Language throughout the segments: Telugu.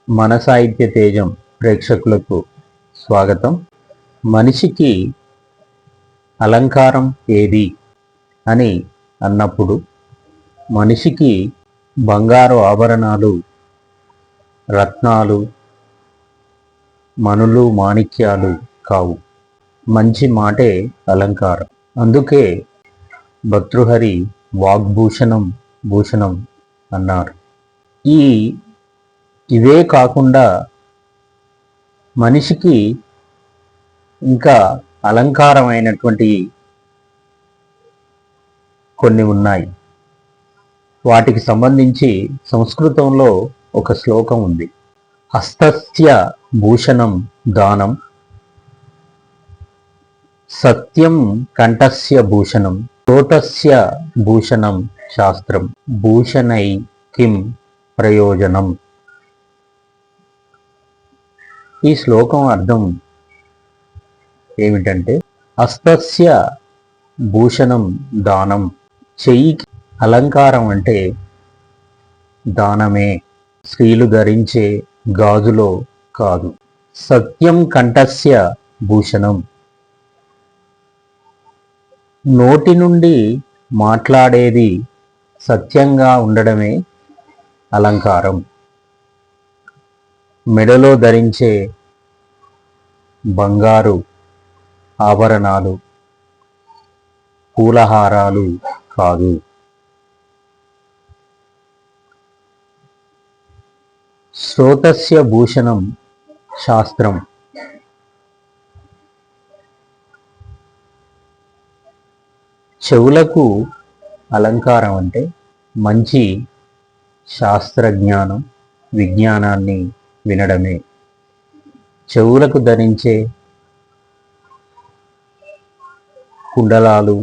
మన సాహిత్య తేజం ప్రేక్షకులకు స్వాగతం. మనిషికి అలంకారం ఏది అని అన్నప్పుడు మనిషికి బంగారు ఆభరణాలు, రత్నాలు, మణులు, మాణిక్యాలు కావు. మంచి మాటే అలంకారం. అందుకే భర్తృహరి వాగ్భూషణం భూషణం అన్నారు. ఇవే కాకుండా మనిషికి ఇంకా అలంకారమైనటువంటి కొన్ని ఉన్నాయి. వాటికి సంబంధించి సంస్కృతంలో ఒక శ్లోకం ఉంది. హస్తస్య భూషణం దానం, సత్యం కంఠస్య భూషణం, శ్రోతస్య భూషణం శాస్త్రం, భూషణై కిం ప్రయోజనం. ఈ శ్లోకం అర్థం ఏమిటంటే, హస్తస్య భూషణం దానం, చెయ్యికి అలంకారం అంటే దానమే, స్త్రీలు ధరించే గాజులో కాదు. సత్యం కంఠస్య భూషణం, నోటి నుండి మాట్లాడేది సత్యంగా ఉండడమే అలంకారం. మెడలో ధరించే బంగారు ఆభరణాలు, పూలహారాలు కాదు. శ్రోతస్య భూషణం శాస్త్రం, చెవులకు అలంకారం అంటే మంచి శాస్త్రజ్ఞానం, విజ్ఞానాన్ని వినడమే. చెవులకు ధరించే కుండలాలు,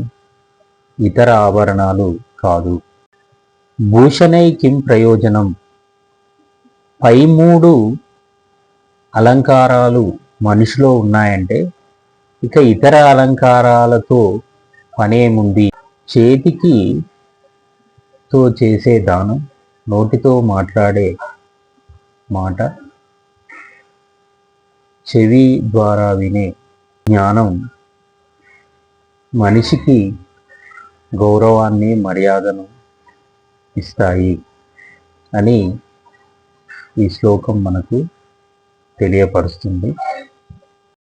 ఇతర ఆభరణాలు కాదు. భూషణై కిం ప్రయోజనం, పై మూడు అలంకారాలు మనిషిలో ఉన్నాయంటే ఇక ఇతర అలంకారాలతో పనేముంది? చేతికి తో చేసే దానం, నోటితో మాట్లాడే మాట, చెవి ద్వారా వినే జ్ఞానం మనిషికి గౌరవాన్ని, మర్యాదను ఇస్తాయి అని ఈ శ్లోకం మనకు తెలియపరుస్తుంది.